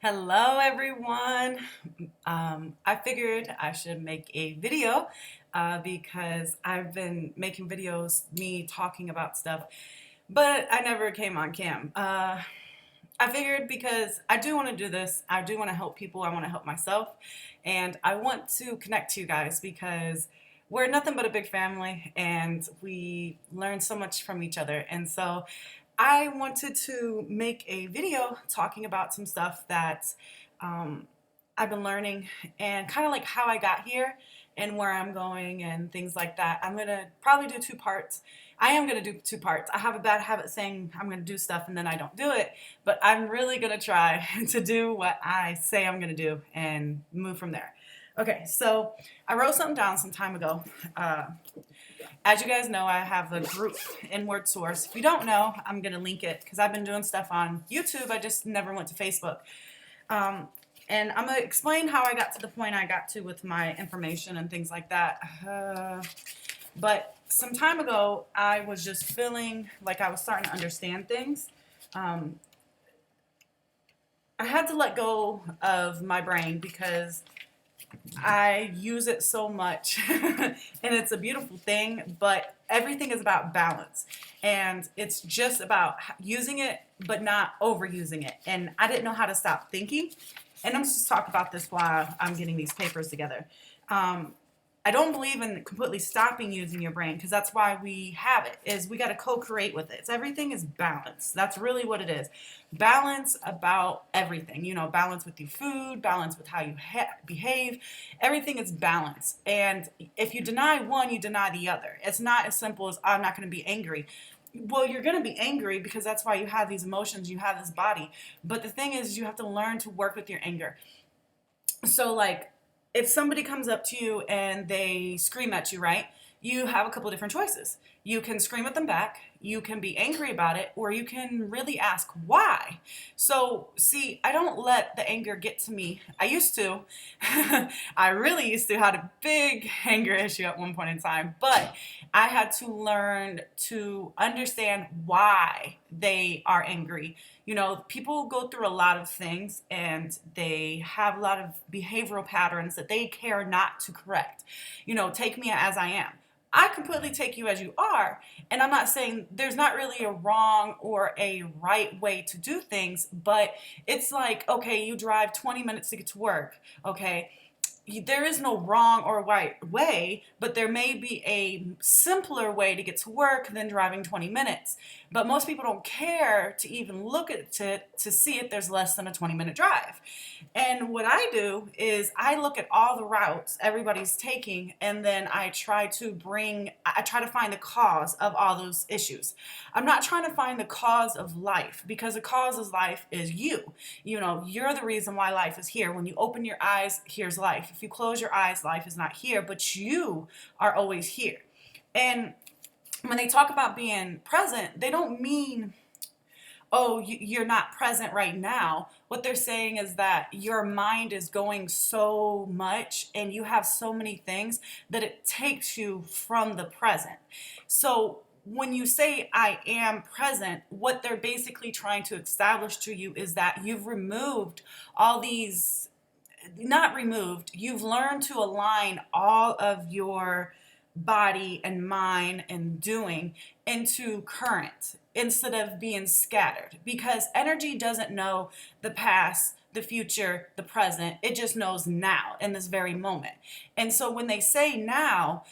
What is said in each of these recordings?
Hello, everyone. I figured I should make a video because I've been making videos, me talking about stuff, but I never came on cam. I figured because I do want to do this, I do want to help people, I want to help myself, and I want to connect to you guys because we're nothing but a big family and we learn so much from each other. And so I wanted to make a video talking about some stuff that um, I've been learning and kind of like how I got here and where I'm going and things like that. I'm going to probably do two parts. I am going to do two parts. I have a bad habit saying I'm going to do stuff and then I don't do it, but I'm really going to try to do what I say I'm going to do and move from there. Okay, so I wrote something down some time ago. Uh, as you guys know, I have a group in WordSource. If you don't know, I'm going to link it because I've been doing stuff on YouTube. I just never went to Facebook. Um, and I'm going to explain how I got to the point I got to with my information and things like that. But some time ago, I was just feeling like I was starting to understand things. Um, I had to let go of my brain because I use it so much and it's a beautiful thing, but everything is about balance and it's just about using it but not overusing it. And I didn't know how to stop thinking. And I'm just talk about this while I'm getting these papers together. Um, I don't believe in completely stopping using your brain because that's why we have it, is we got to co-create with it. It's, everything is balance. That's really what it is. Balance about everything. You know, balance with your food, balance with how you behave. Everything is balance. And if you deny one, you deny the other. It's not as simple as I'm not going to be angry. Well, you're going to be angry because that's why you have these emotions, you have this body. But the thing is, you have to learn to work with your anger. So like if somebody comes up to you and they scream at you, right? You have a couple of different choices. You can scream at them back, you can be angry about it, or you can really ask why. So, see, I don't let the anger get to me. I used to. I really used to had a big anger issue at one point in time, but I had to learn to understand why they are angry. You know, people go through a lot of things and they have a lot of behavioral patterns that they care not to correct. You know, take me as I am. I completely take you as you are. And I'm not saying there's not really a wrong or a right way to do things, but it's like, okay, you drive 20 minutes to get to work. Okay, there is no wrong or right way, but there may be a simpler way to get to work than driving 20 minutes. But most people don't care to even look at it to see if there's less than a 20-minute drive. And what I do is I look at all the routes everybody's taking, and then I try to find the cause of all those issues. I'm not trying to find the cause of life because the cause of life is you. You know, you're the reason why life is here. When you open your eyes, here's life. If you close your eyes, life is not here, but you are always here. And when they talk about being present, they don't mean, oh, you're not present right now. What they're saying is that your mind is going so much and you have so many things that it takes you from the present. So when you say I am present, what they're basically trying to establish to you is that you've removed all these, not removed, you've learned to align all of your body and mind and doing into current instead of being scattered, because energy doesn't know the past, the future, the present. It just knows now in this very moment. And so when they say now,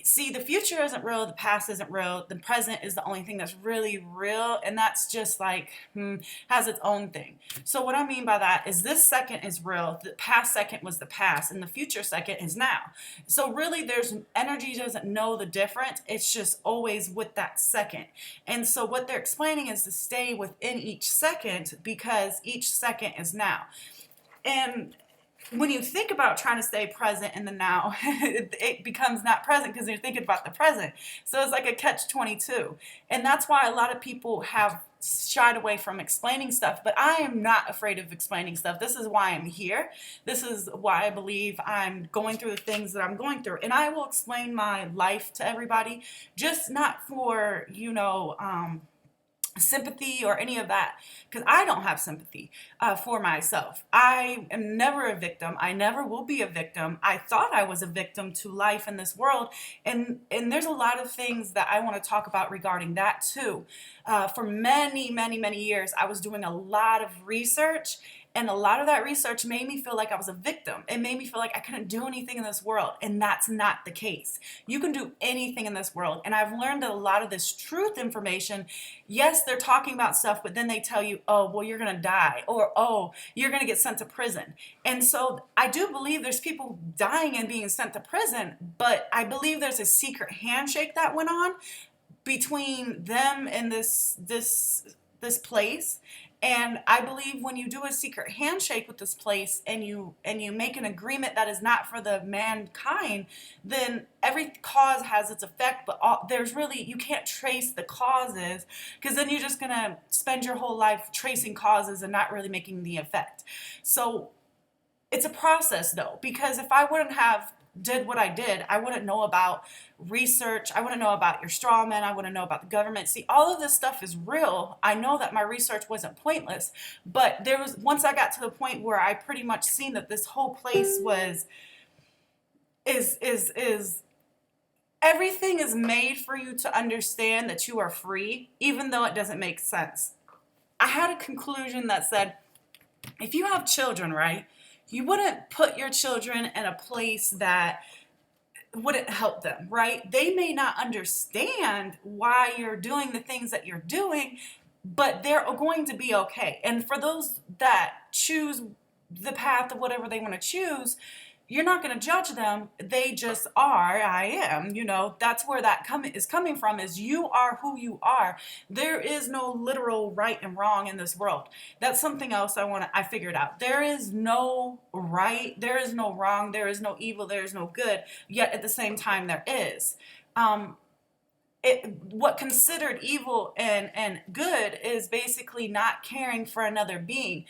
see, the future isn't real, the past isn't real, the present is the only thing that's really real, and that's just like has its own thing. So what I mean by that is this second is real, the past second was the past, and the future second is now. So really there's energy doesn't know the difference, it's just always with that second. And so what they're explaining is to stay within each second because each second is now. And when you think about trying to stay present in the now, it becomes not present because you're thinking about the present. So it's like a catch-22. And that's why a lot of people have shied away from explaining stuff. But I am not afraid of explaining stuff. This is why I'm here. This is why I believe I'm going through the things that I'm going through. And I will explain my life to everybody, just not for, sympathy or any of that, because I don't have sympathy for myself. I am never a victim. I never will be a victim. I thought I was a victim to life in this world, and there's a lot of things that I want to talk about regarding that too. For many years, I was doing a lot of research, and a lot of that research made me feel like I was a victim. It made me feel like I couldn't do anything in this world, and that's not the case. You can do anything in this world, and I've learned that a lot of this truth information, yes, they're talking about stuff, but then they tell you, oh, well, you're going to die, or oh, you're going to get sent to prison. And so I do believe there's people dying and being sent to prison, but I believe there's a secret handshake that went on between them and this place. And I believe when you do a secret handshake with this place, and you make an agreement that is not for the mankind, then every cause has its effect, but there's really, you can't trace the causes, because then you're just gonna spend your whole life tracing causes and not really making the effect. So it's a process though, because if I wouldn't have did what I did, I wouldn't know about research. I wouldn't know about your straw man. I wouldn't know about the government. See, all of this stuff is real. I know that my research wasn't pointless, but there was, once I got to the point where I pretty much seen that this whole place was, is everything is made for you to understand that you are free, even though it doesn't make sense. I had a conclusion that said, if you have children, right, you wouldn't put your children in a place that wouldn't help them, right? They may not understand why you're doing the things that you're doing, but they're going to be okay. And for those that choose the path of whatever they want to choose, you're not going to judge them. They just are. I am. That's where that is coming from, is you are who you are. There is no literal right and wrong in this world. That's something else I figured out. There is no right, there is no wrong, there is no evil, there is no good, yet at the same time there is. What considered evil and good is basically not caring for another being.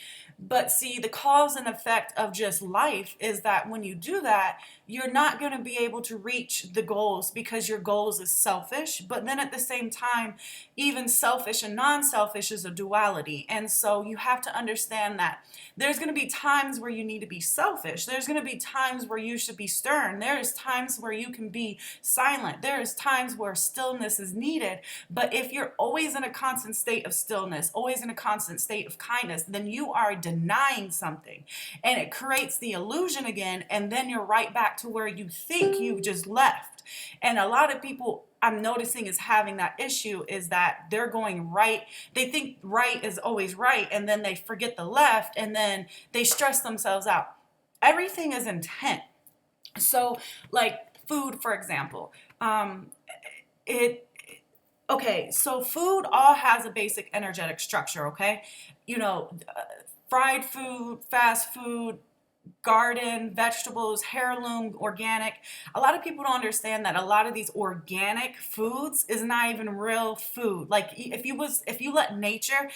But see, the cause and effect of just life is that when you do that, you're not going to be able to reach the goals, because your goals is selfish. But then at the same time, even selfish and non-selfish is a duality. And so you have to understand that there's going to be times where you need to be selfish. There's going to be times where you should be stern. There's times where you can be silent. There's times where stillness is needed. But if you're always in a constant state of stillness, always in a constant state of kindness, then you are denying something, and it creates the illusion again, and then you're right back to where you think you just left. And a lot of people I'm noticing is having that issue, is that they're going right. They think right is always right, and then they forget the left, and then they stress themselves out. Everything is intent. So like food, for example, okay, so food all has a basic energetic structure, okay? Fried food, fast food, garden, vegetables, heirloom, organic. A lot of people don't understand that a lot of these organic foods is not even real food. Like if you let nature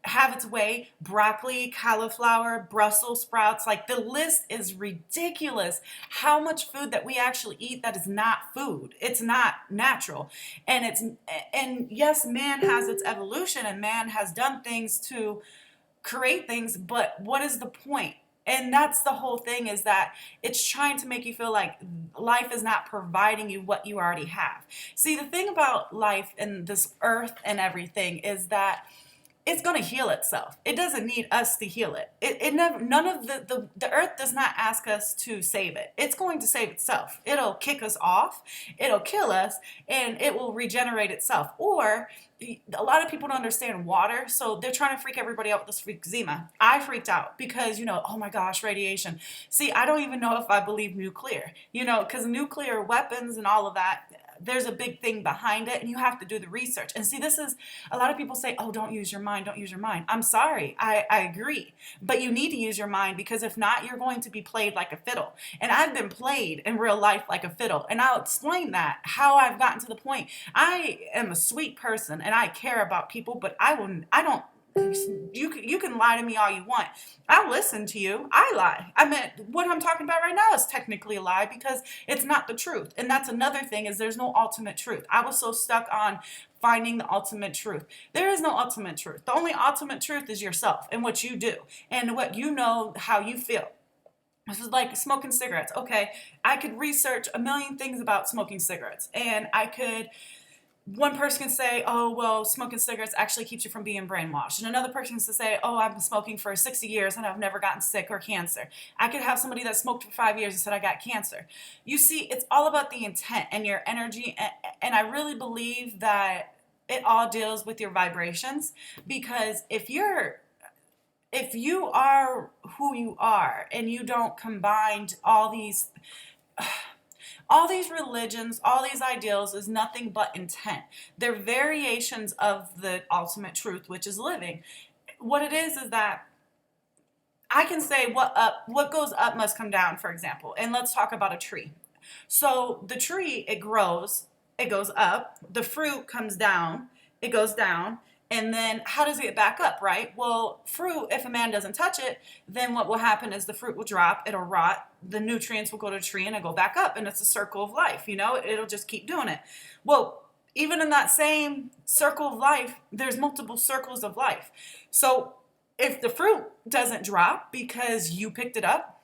have its way, broccoli, cauliflower, Brussels sprouts, like the list is ridiculous. How much food that we actually eat that is not food. It's not natural. And yes, man has its evolution, and man has done things to create things, but what is the point? And that's the whole thing, is that it's trying to make you feel like life is not providing you what you already have. See, the thing about life and this earth and everything is that it's going to heal itself. It doesn't need us to heal it. It never, none of the earth does not ask us to save it. It's going to save itself. It'll kick us off, it'll kill us, and it will regenerate itself. Or a lot of people don't understand water, so they're trying to freak everybody out with this eczema. I freaked out because, oh my gosh, radiation. See, I don't even know if I believe nuclear, because nuclear weapons and all of that, there's a big thing behind it, and you have to do the research. And see, this is, a lot of people say, oh, don't use your mind, don't use your mind. I'm sorry, I agree, but you need to use your mind, because if not, you're going to be played like a fiddle. And I've been played in real life like a fiddle, and I'll explain that, how I've gotten to the point. I am a sweet person, and I care about people, but I don't You can lie to me all you want. I'll listen to you. I lie. I mean, what I'm talking about right now is technically a lie because it's not the truth. And that's another thing, is there's no ultimate truth. I was so stuck on finding the ultimate truth. There is no ultimate truth. The only ultimate truth is yourself and what you do and what you know, how you feel. This is like smoking cigarettes. Okay, I could research a million things about smoking cigarettes, and one person can say, oh, well, smoking cigarettes actually keeps you from being brainwashed. And another person can say, oh, I've been smoking for 60 years and I've never gotten sick or cancer. I could have somebody that smoked for 5 years and said I got cancer. You see, it's all about the intent and your energy. And I really believe that it all deals with your vibrations, because if you are who you are and you don't combine all these religions, all these ideals is nothing but intent. They're variations of the ultimate truth, which is living. What it is that I can say what goes up must come down, for example. And let's talk about a tree. So the tree, it grows, it goes up, the fruit comes down, it goes down, and then how does it get back up, right? Well, fruit, if a man doesn't touch it, then what will happen is the fruit will drop, it'll rot, the nutrients will go to the tree and it'll go back up, and it's a circle of life, it'll just keep doing it. Well, even in that same circle of life, there's multiple circles of life. So if the fruit doesn't drop because you picked it up,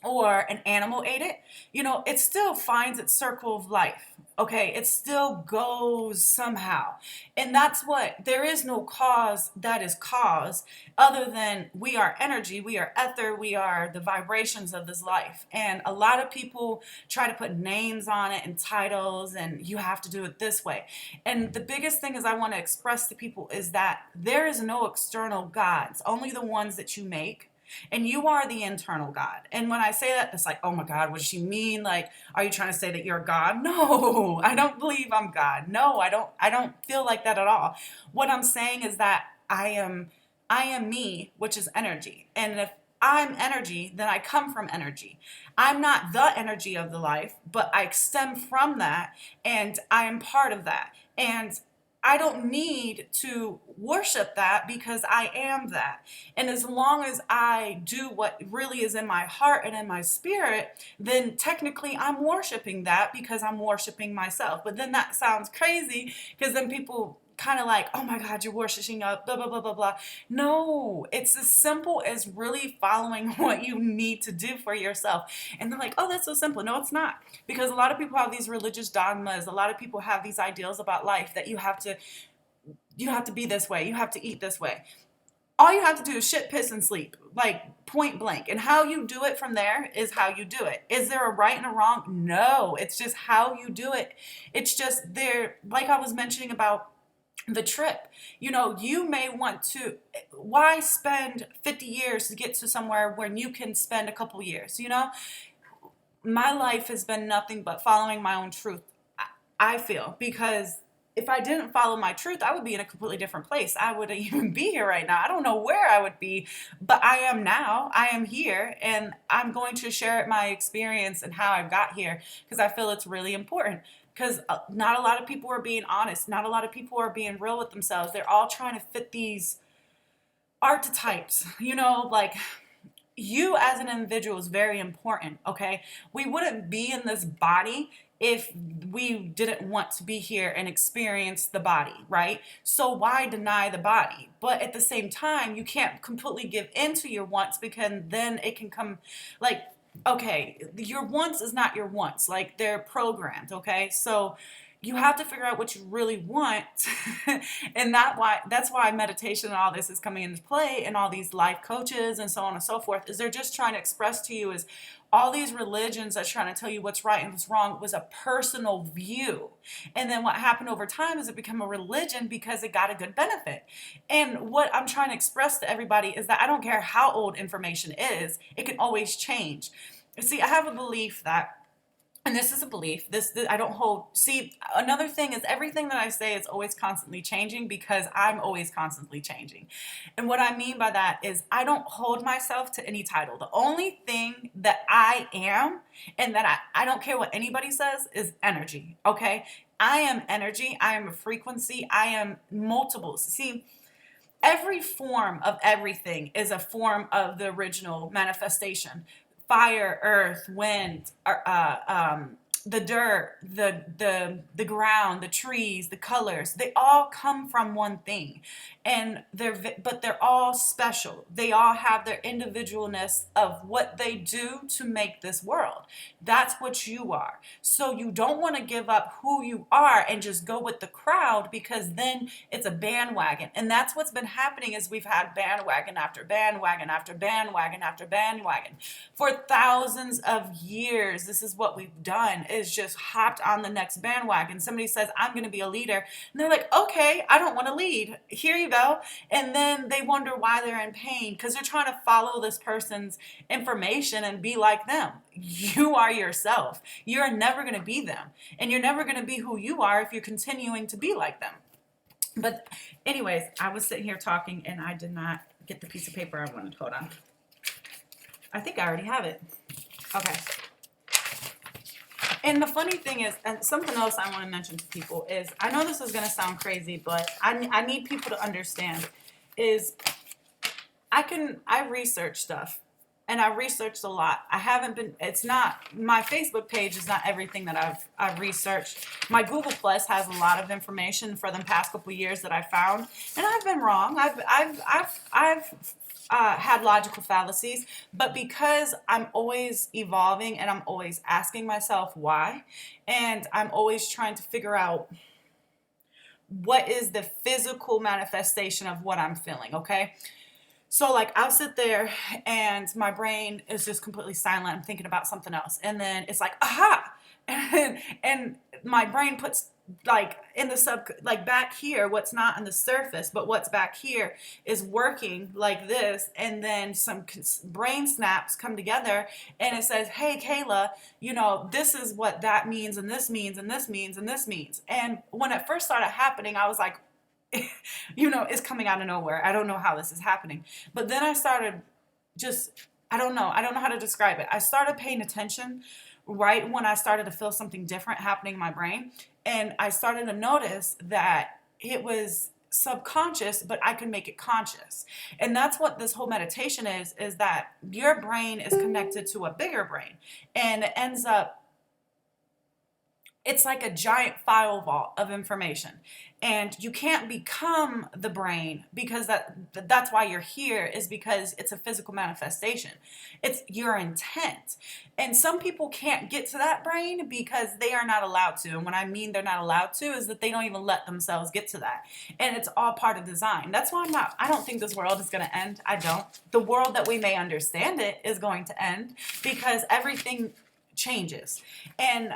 or an animal ate it, it still finds its circle of life. Okay, it still goes somehow. And that's what, there is no cause that is cause other than we are energy, we are ether, we are the vibrations of this life. And a lot of people try to put names on it and titles, and you have to do it this way. And the biggest thing is I want to express to people is that there is no external gods, only the ones that you make. And you are the internal God. And when I say that, it's like, oh my God, what does she mean? Like, are you trying to say that you're God? No, I don't believe I'm God. No, I don't feel like that at all. What I'm saying is that I am me, which is energy. And if I'm energy, then I come from energy. I'm not the energy of the life, but I stem from that, and I am part of that. And I don't need to worship that because I am that. And as long as I do what really is in my heart and in my spirit, then technically I'm worshiping that because I'm worshiping myself. But then that sounds crazy because then people kind of like, oh my God, you're worshiping up, blah, blah, blah, blah, blah. No, it's as simple as really following what you need to do for yourself. And they're like, oh, that's so simple. No, it's not. Because a lot of people have these religious dogmas. A lot of people have these ideals about life that you have to be this way. You have to eat this way. All you have to do is shit, piss, and sleep, like point blank. And how you do it from there is how you do it. Is there a right and a wrong? No, it's just how you do it. It's just there, like I was mentioning about the trip. You may want to, why spend 50 years to get to somewhere when you can spend a couple years? My life has been nothing but following my own truth, I feel, because if I didn't follow my truth, I would be in a completely different place. I wouldn't even be here right now. I don't know where I would be, but I am now. I am here, and I'm going to share my experience and how I got here because I feel it's really important. Because not a lot of people are being honest. Not a lot of people are being real with themselves. They're all trying to fit these archetypes, like you as an individual is very important, okay? We wouldn't be in this body if we didn't want to be here and experience the body, right? So why deny the body? But at the same time, you can't completely give into your wants because then it can come like, okay, your wants is not your wants, like they're programmed, okay? So you have to figure out what you really want. And that's why meditation and all this is coming into play, and all these life coaches and so on and so forth, is they're just trying to express to you is all these religions that's trying to tell you what's right and what's wrong was a personal view. And then what happened over time is it became a religion because it got a good benefit. And what I'm trying to express to everybody is that I don't care how old information is, it can always change. See, I have a belief that, and this is a belief, this I don't hold, see, another thing is everything that I say is always constantly changing because I'm always constantly changing. And what I mean by that is I don't hold myself to any title. The only thing that I am, and that I don't care what anybody says, is energy, okay? I am energy, I am a frequency, I am multiples. See, Every form of everything is a form of the original manifestation. Fire, earth, wind, the dirt, the ground, the trees, the colors, they all come from one thing. And they're all special. They all have their individualness of what they do to make this world. That's what you are. So you don't want to give up who you are and just go with the crowd, because then it's a bandwagon. And that's what's been happening, is we've had bandwagon after bandwagon after bandwagon after bandwagon for thousands of years. This is what we've done, is just hopped on the next bandwagon. Somebody says, I'm going to be a leader, and they're like, okay, I don't want to lead, here you go. And then they wonder why they're in pain, because they're trying to follow this person's information and be like them. You are yourself. You're never going to be them, and you're never going to be who you are if you're continuing to be like them. But anyways, I was sitting here talking and I did not get the piece of paper I wanted. Hold on. I think I already have it. Okay. And the funny thing is, and something else I want to mention to people is, I know this is going to sound crazy, but I need people to understand, is I research stuff, and I researched a lot. It's not, my Facebook page is not everything that I've researched. My Google Plus has a lot of information for the past couple years that I found, and I've been wrong. I've had logical fallacies, but because I'm always evolving and I'm always asking myself why, and I'm always trying to figure out what is the physical manifestation of what I'm feeling, okay? So like I'll sit there and my brain is just completely silent. I'm thinking about something else. And then it's like, aha! And my brain puts like in the like back here, what's not on the surface, but what's back here is working like this. And then some brain snaps come together and it says, hey, Kayla, this is what that means, and this means, and this means, and this means. And when it first started happening, I was like, it's coming out of nowhere. I don't know how this is happening. But then I started I don't know how to describe it. I started paying attention right when I started to feel something different happening in my brain. And I started to notice that it was subconscious, but I could make it conscious. And that's what this whole meditation is that your brain is connected to a bigger brain. And it ends up, it's like a giant file vault of information. And you can't become the brain, because that's why you're here, is because it's a physical manifestation. It's your intent. And some people can't get to that brain because they are not allowed to. And when I mean they're not allowed to, is that they don't even let themselves get to that. And it's all part of design. That's why I don't think this world is going to end. I don't. The world that we may understand it is going to end, because everything changes. And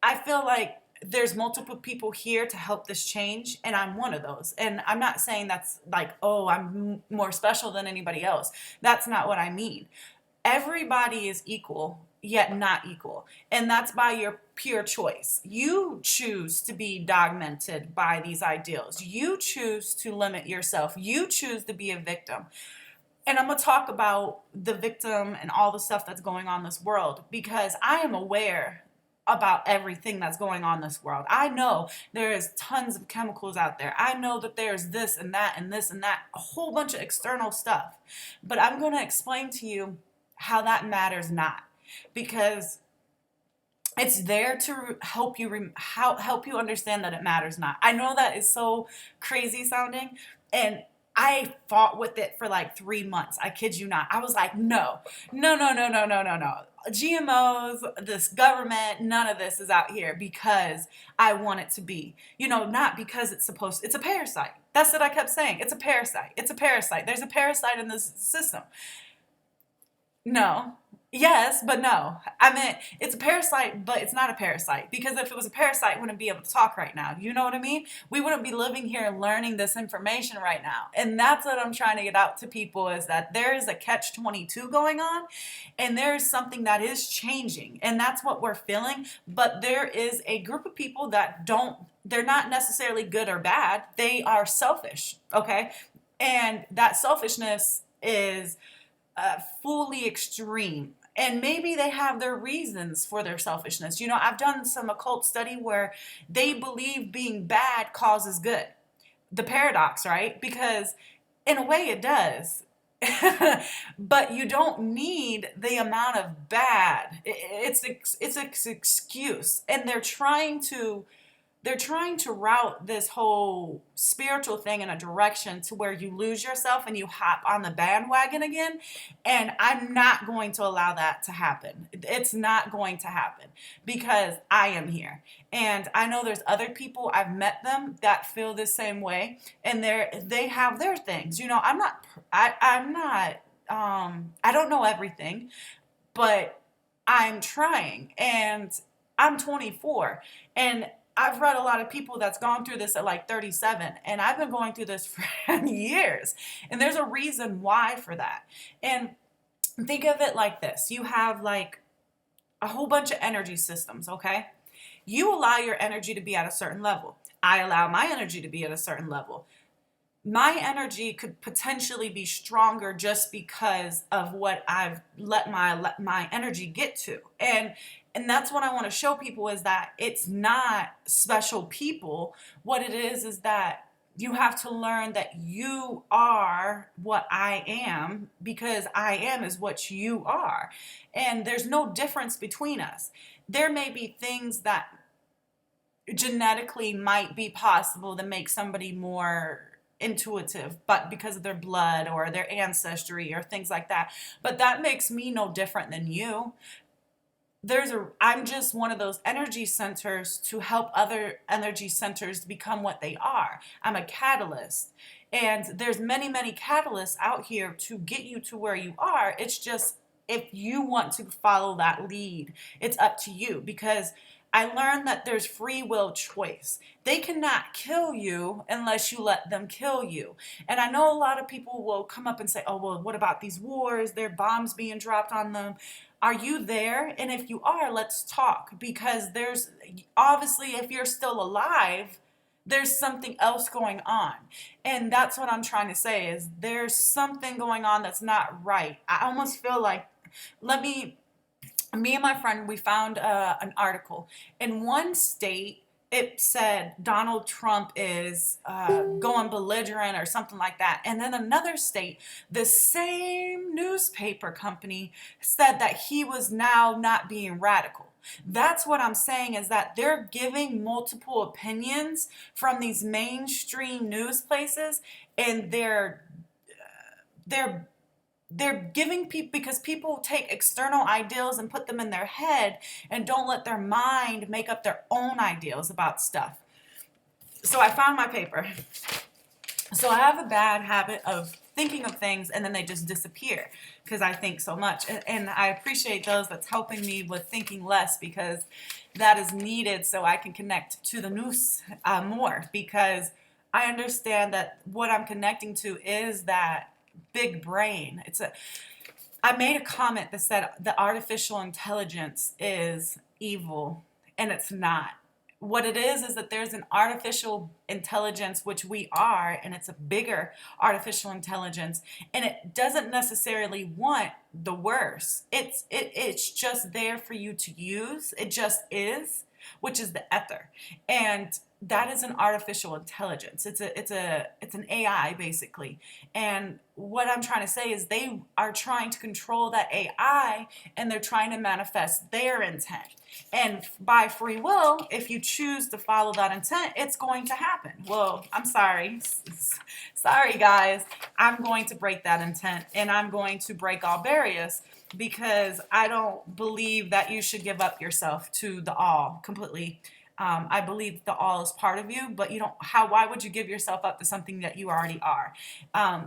I feel like there's multiple people here to help this change, and I'm one of those. And I'm not saying that's like, oh, I'm more special than anybody else. That's not what I mean. Everybody is equal, yet not equal. And that's by your pure choice. You choose to be dogmented by these ideals. You choose to limit yourself. You choose to be a victim. And I'm going to talk about the victim and all the stuff that's going on in this world, because I am aware about everything that's going on in this world. I know there is tons of chemicals out there. I know that there's this and that and this and that, a whole bunch of external stuff. But I'm going to explain to you how that matters not, because it's there to help you help you understand that it matters not. I know that is so crazy sounding, and I fought with it for like 3 months. I kid you not. I was like, no. GMOs, this government, none of this is out here because I want it to be. Not because it's a parasite. That's what I kept saying. It's a parasite. It's a parasite. There's a parasite in this system. No. Yes, but no. I meant it's a parasite, but it's not a parasite. Because if it was a parasite, we wouldn't be able to talk right now. You know what I mean? We wouldn't be living here and learning this information right now. And that's what I'm trying to get out to people, is that there is a catch-22 going on, and there is something that is changing. And that's what we're feeling. But there is a group of people that they're not necessarily good or bad. They are selfish, okay? And that selfishness is fully extreme. And maybe they have their reasons for their selfishness. I've done some occult study where they believe being bad causes good. The paradox, right? Because In a way, it does. But you don't need the amount of bad. It's an excuse, and they're trying to route this whole spiritual thing in a direction to where you lose yourself and you hop on the bandwagon again. And I'm not going to allow that to happen. It's not going to happen because I am here. And I know there's other people, I've met them that feel the same way, and they have their things. You know, I'm not I don't know everything, but I'm trying, and I'm 24, and I've read a lot of people that's gone through this at like 37, and I've been going through this for years. And there's a reason why for that. And think of it like this. You have like a whole bunch of energy systems, okay? You allow your energy to be at a certain level. I allow my energy to be at a certain level. My energy could potentially be stronger just because of what I've let my energy get to. And that's what I want to show people, is that it's not special people. What it is that you have to learn that you are what I am, because I am is what you are. And there's no difference between us. There may be things that genetically might be possible to make somebody more intuitive, but because of their blood or their ancestry or things like that. But that makes me no different than you. I'm just one of those energy centers to help other energy centers become what they are. I'm a catalyst. And there's many, many catalysts out here to get you to where you are. It's just, if you want to follow that lead, it's up to you, because I learned that there's free will choice. They cannot kill you unless you let them kill you. And I know a lot of people will come up and say, oh, well, what about these wars? There are bombs being dropped on them. Are you there? And if you are, let's talk, because there's obviously, if you're still alive, there's something else going on. And that's what I'm trying to say, is there's something going on that's not right. I almost feel like, me and my friend, we found an article. In one state, it said Donald Trump is going belligerent or something like that. And then another state, the same newspaper company said that he was now not being radical. That's what I'm saying, is that they're giving multiple opinions from these mainstream news places, and they're giving people, because people take external ideals and put them in their head and don't let their mind make up their own ideals about stuff. So I found my paper. So I have a bad habit of thinking of things and then they just disappear because I think so much. And I appreciate those that's helping me with thinking less, because that is needed so I can connect to the news more, because I understand that what I'm connecting to is that big brain. I made a comment that said the artificial intelligence is evil, and it's not. What it is that there's an artificial intelligence, which we are, and it's a bigger artificial intelligence, and it doesn't necessarily want the worst. It's just there for you to use. It just is, which is the ether. And that is an artificial intelligence. It's an AI basically. And what I'm trying to say is they are trying to control that AI, and they're trying to manifest their intent. And by free will, if you choose to follow that intent, it's going to happen. Well, I'm sorry. Sorry, guys. I'm going to break that intent, and I'm going to break all barriers, because I don't believe that you should give up yourself to the all completely. I believe the all is part of you, but you don't. Why would you give yourself up to something that you already are?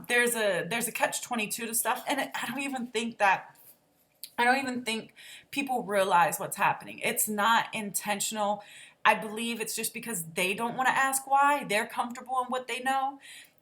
There's a catch-22 to stuff, and I don't even think people realize what's happening. It's not intentional. I believe it's just because they don't want to ask why. They're comfortable in what they know,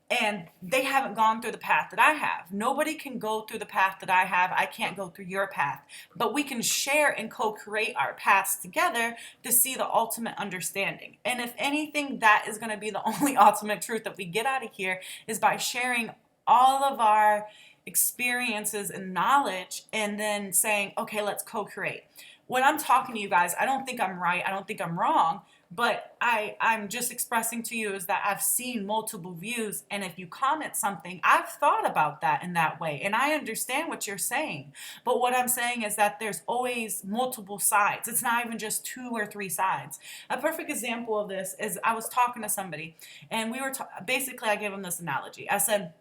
and they haven't gone through the path that I have. Nobody can go through the path that I have. I can't go through your path, but we can share and co-create our paths together to see the ultimate understanding. And if anything, that is going to be the only ultimate truth that we get out of here, is by sharing all of our experiences and knowledge, and then saying, okay, let's co-create. When I'm talking to you guys, I don't think I'm right. I don't think I'm wrong, But I'm just expressing to you is that I've seen multiple views, and if you comment something, I've thought about that in that way, and I understand what you're saying. But what I'm saying is that there's always multiple sides. It's not even just two or three sides. A perfect example of this is I was talking to somebody, and we were basically I gave them this analogy. I said,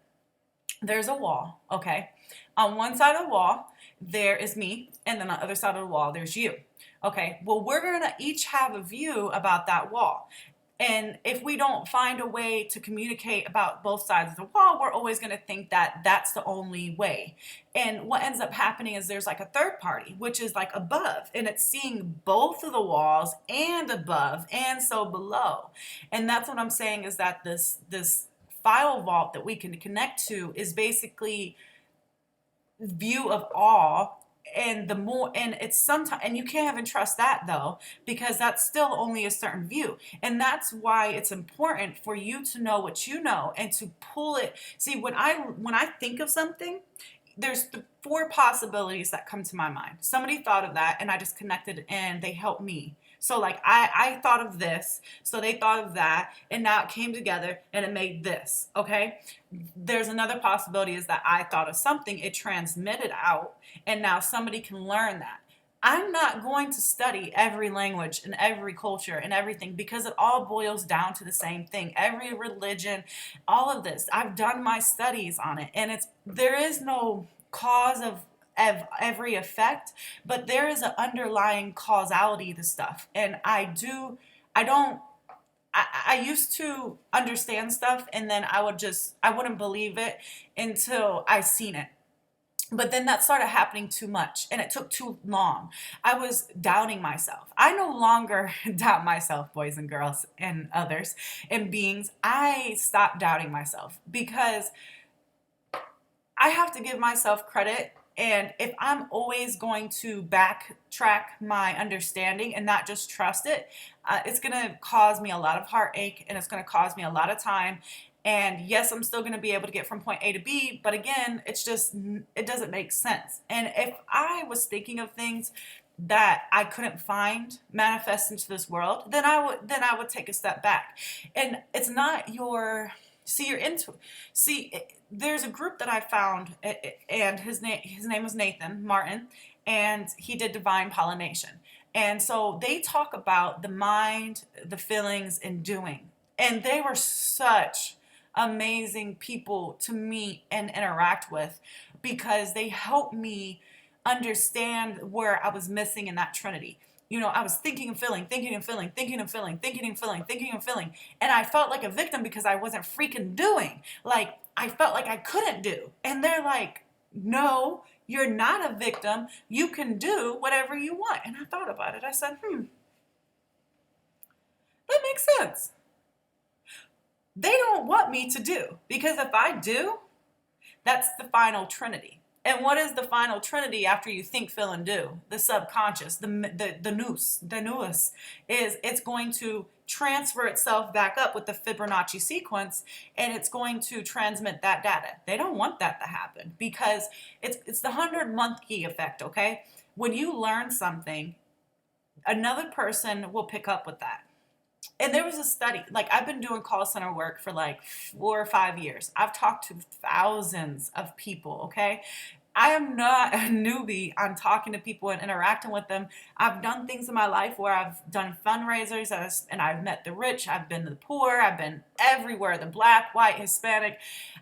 there's a wall, okay? On one side of the wall, there is me, and then on the other side of the wall, there's you. Okay, well, we're gonna each have a view about that wall. And if we don't find a way to communicate about both sides of the wall, we're always going to think that that's the only way. And what ends up happening is there's like a third party, which is like above, and it's seeing both of the walls and above and so below. And that's what I'm saying is that this file vault that we can connect to is basically view of all, and the more, and it's sometimes, and you can't even trust that though, because that's still only a certain view. And that's why it's important for you to know what you know and to pull it. See, when I think of something, there's the four possibilities that come to my mind. Somebody thought of that and I just connected and they helped me. So like I thought of this, so they thought of that, and now it came together and it made this, okay? There's another possibility is that I thought of something, it transmitted out, and now somebody can learn that. I'm not going to study every language and every culture and everything because it all boils down to the same thing. Every religion, all of this. I've done my studies on it, and there is no cause of every effect, but there is an underlying causality to stuff. And I don't, I used to understand stuff, and then I wouldn't believe it until I seen it. But then that started happening too much and it took too long. I was doubting myself. I no longer doubt myself, boys and girls and others and beings. I stopped doubting myself because I have to give myself credit. And if I'm always going to backtrack my understanding and not just trust it, it's going to cause me a lot of heartache, and it's going to cause me a lot of time. And yes, I'm still going to be able to get from point A to B, but again, it doesn't make sense. And if I was thinking of things that I couldn't find manifest into this world, then I would take a step back. And it's not your see you're into see there's a group that I found, and his name was Nathan Martin, and he did divine pollination. And so they talk about the mind, the feelings, and doing. And they were such amazing people to meet and interact with because they helped me understand where I was missing in that trinity. You know, I was thinking and feeling, thinking and feeling, thinking and feeling, thinking and feeling, thinking and feeling. And I felt like a victim because I wasn't freaking doing. Like, I felt like I couldn't do. And they're like, no, you're not a victim. You can do whatever you want. And I thought about it. I said, that makes sense. They don't want me to do, because if I do, that's the final trinity. And what is the final trinity after you think, feel, and do? The subconscious, the nous is it's going to transfer itself back up with the Fibonacci sequence, and it's going to transmit that data. They don't want that to happen because it's the 100-month key effect, okay? When you learn something, another person will pick up with that. And there was a study, like I've been doing call center work for like 4 or 5 years. I've talked to thousands of people, okay? I am not a newbie on talking to people and interacting with them. I've done things in my life where I've done fundraisers and I've met the rich, I've been to the poor, I've been everywhere, the black, white, Hispanic.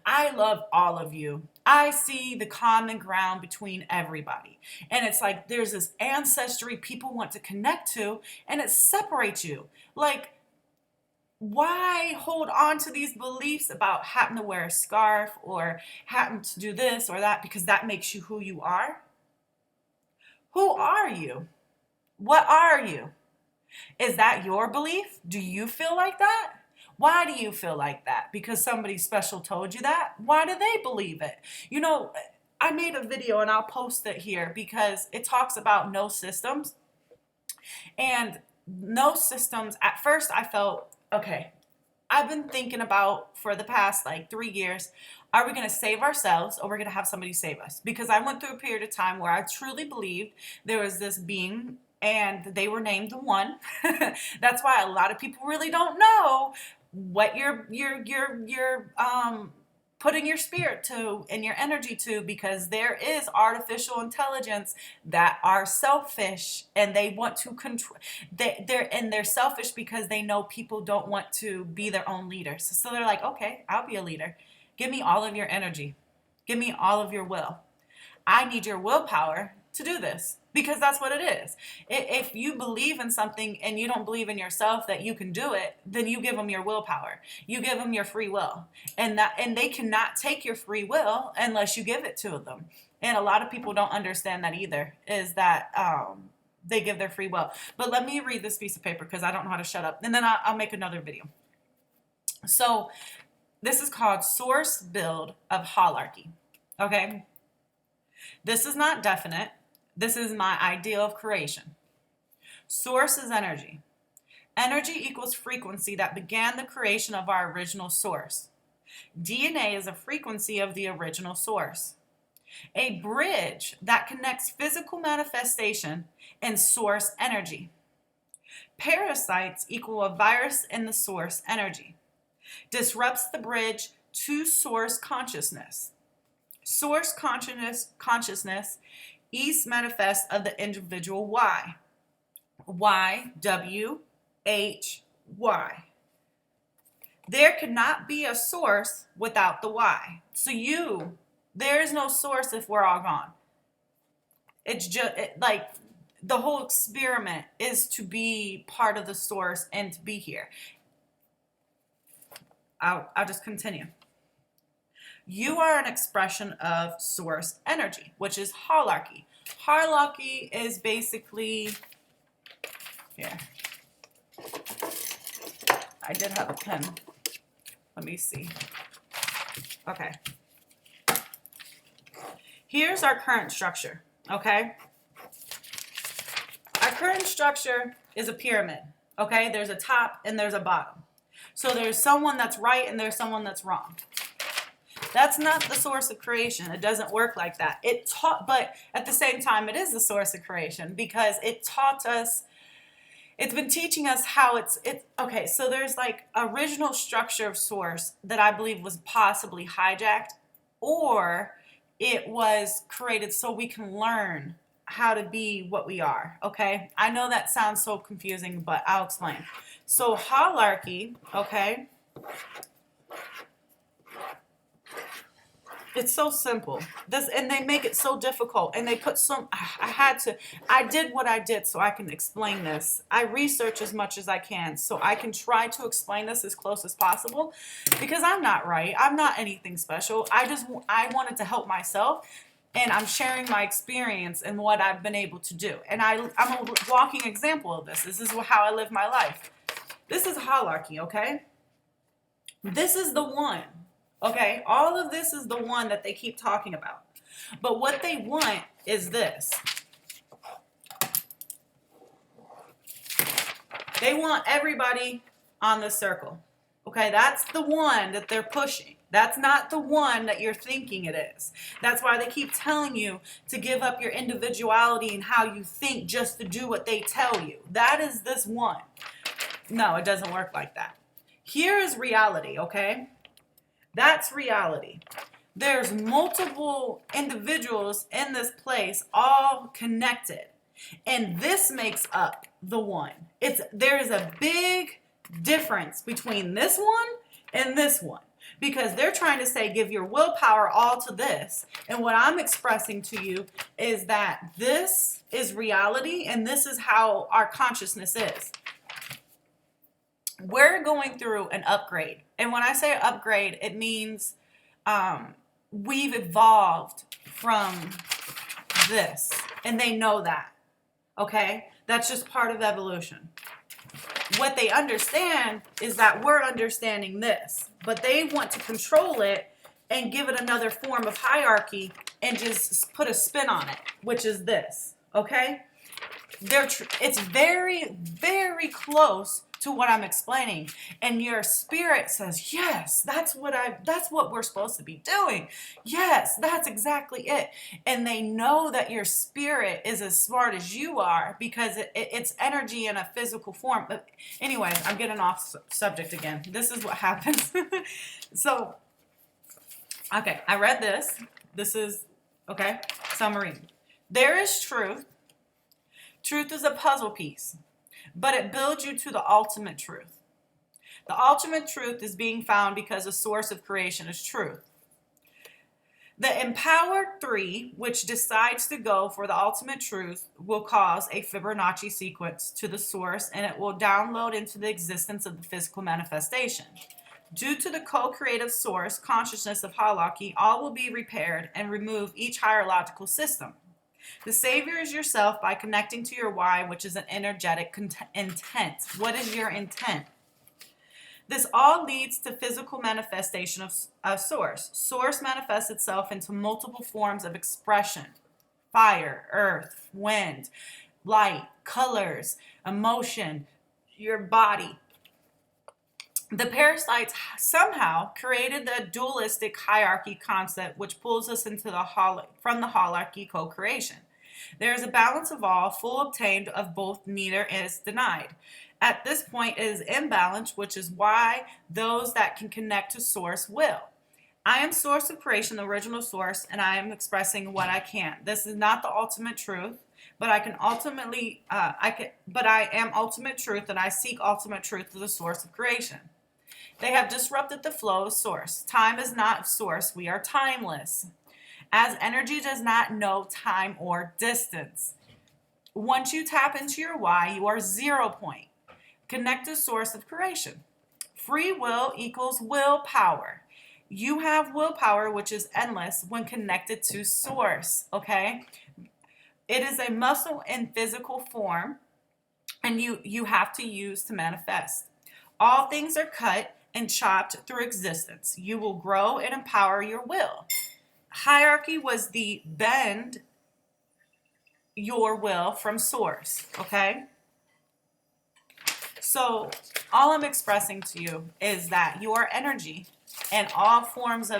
I love all of you. I see the common ground between everybody. And it's like there's this ancestry people want to connect to, and it separates you. Like, why hold on to these beliefs about having to wear a scarf or having to do this or that because that makes you who you are? Who are you? What are you? Is that your belief? Do you feel like that? Why do you feel like that? Because somebody special told you that? Why do they believe it? You know, I made a video and I'll post it here because it talks about no systems. And no systems, at first I felt, okay, I've been thinking about for the past like 3 years, are we going to save ourselves or we're going to have somebody save us? Because I went through a period of time where I truly believed there was this being and they were named the One. That's why a lot of people really don't know what you're putting your spirit to and your energy to, because there is artificial intelligence that are selfish and they want to control. They're selfish because they know people don't want to be their own leaders. So they're like, okay, I'll be a leader. Give me all of your energy. Give me all of your will. I need your willpower to do this, because that's what it is. If you believe in something and you don't believe in yourself that you can do it, then you give them your willpower. You give them your free will, and they cannot take your free will unless you give it to them. And a lot of people don't understand that either, is that they give their free will. But let me read this piece of paper because I don't know how to shut up, and then I'll make another video. So this is called Source Build of Holarchy. Okay, this is not definite. This is my idea of creation. Source is energy. Energy equals frequency that began the creation of our original source. DNA is a frequency of the original source. A bridge that connects physical manifestation and source energy. Parasites equal a virus in the source energy. Disrupts the bridge to source consciousness. Source consciousness is manifest of the individual Y. Y, W, H, Y. There cannot be a source without the Y. So there is no source if we're all gone. It's just like the whole experiment is to be part of the source and to be here. I'll just continue. You are an expression of source energy, which is holarchy. Holarchy is basically, here, I did have a pen. Let me see. Okay. Here's our current structure, okay? Our current structure is a pyramid, okay? There's a top and there's a bottom. So there's someone that's right and there's someone that's wrong. That's not the source of creation. It doesn't work like that. But at the same time, it is the source of creation, because it taught us, it's been teaching us how okay, so there's like original structure of source that I believe was possibly hijacked, or it was created so we can learn how to be what we are, okay? I know that sounds so confusing, but I'll explain. So holarchy, okay? It's so simple. And they make it so difficult. And they put I did what I did so I can explain this. I research as much as I can so I can try to explain this as close as possible, because I'm not right. I'm not anything special. I wanted to help myself, and I'm sharing my experience and what I've been able to do. And I'm a walking example of this. This is how I live my life. This is holarchy, okay? This is the one. Okay, all of this is the one that they keep talking about. But what they want is this. They want everybody on the circle. Okay, that's the one that they're pushing. That's not the one that you're thinking it is. That's why they keep telling you to give up your individuality and how you think just to do what they tell you. That is this one. No, it doesn't work like that. Here is reality, okay? That's reality. There's multiple individuals in this place, all connected. And this makes up the one. There is a big difference between this one and this one. Because they're trying to say, give your willpower all to this. And what I'm expressing to you is that this is reality, and this is how our consciousness is. We're going through an upgrade. And when I say upgrade, it means we've evolved from this. And they know that. Okay? That's just part of evolution. What they understand is that we're understanding this. But they want to control it and give it another form of hierarchy and just put a spin on it, which is this. Okay? It's very, very close to what I'm explaining. And your spirit says, yes, that's what we're supposed to be doing. Yes, that's exactly it. And they know that your spirit is as smart as you are because it's energy in a physical form. But anyways, I'm getting off subject again. This is what happens. So, okay, I read this. This is, okay, summary. There is truth. Truth is a puzzle piece, but it builds you to the ultimate truth. The ultimate truth is being found because the source of creation is truth. The empowered three, which decides to go for the ultimate truth, will cause a Fibonacci sequence to the source, and it will download into the existence of the physical manifestation. Due to the co-creative source consciousness of hierarchy, all will be repaired and remove each hierarchical system. The savior is yourself by connecting to your why, which is an energetic intent. What is your intent? This all leads to physical manifestation of source. Source manifests itself into multiple forms of expression: fire, earth, wind, light, colors, emotion, your body. The parasites somehow created the dualistic hierarchy concept, which pulls us into from the hierarchy co-creation. There is a balance of all, full obtained of both, neither is denied. At this point, it is imbalance, which is why those that can connect to source will. I am source of creation, the original source, and I am expressing what I can. This is not the ultimate truth, but I can ultimately, but I am ultimate truth, and I seek ultimate truth to the source of creation. They have disrupted the flow of source. Time is not source. We are timeless. As energy does not know time or distance. Once you tap into your why, you are 0 point. Connect to source of creation. Free will equals willpower. You have willpower, which is endless when connected to source, okay? It is a muscle in physical form, and you have to use to manifest. All things are cut and chopped through existence. You will grow and empower your will. Hierarchy was the bend your will from source, okay? So all I'm expressing to you is that your energy and all forms of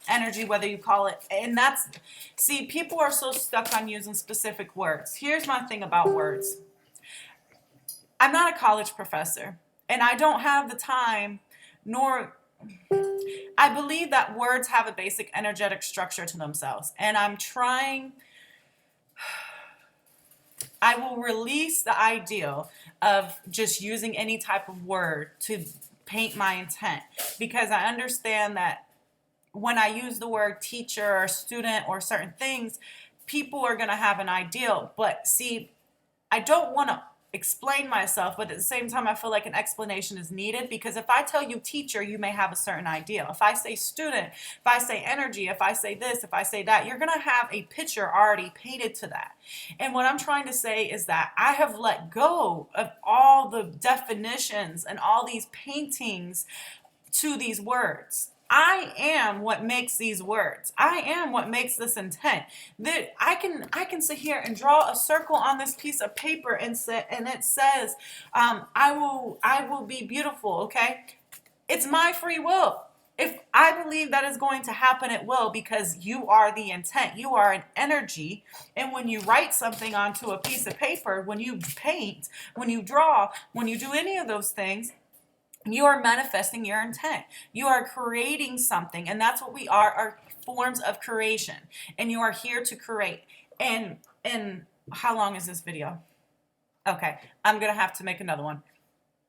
energy, whether you call it, and that's, see, people are so stuck on using specific words. Here's my thing about words. I'm not a college professor, and I don't have the time, nor, I believe that words have a basic energetic structure to themselves, and I will release the ideal of just using any type of word to paint my intent, because I understand that when I use the word teacher or student or certain things, people are going to have an ideal. But see, I don't want to explain myself, but at the same time, I feel like an explanation is needed, because if I tell you teacher, you may have a certain idea. If I say student, if I say energy, if I say this, if I say that, you're going to have a picture already painted to that. And what I'm trying to say is that I have let go of all the definitions and all these paintings to these words. I am what makes these words. I am what makes this intent. That I can sit here and draw a circle on this piece of paper and it says, I will be beautiful. Okay, it's my free will. If I believe that is going to happen, it will, because you are the intent. You are an energy. And when you write something onto a piece of paper, when you paint, when you draw, when you do any of those things, you are manifesting your intent. You are creating something, and that's what we are forms of creation. And you are here to create. And how long is this video? Okay, I'm gonna have to make another one.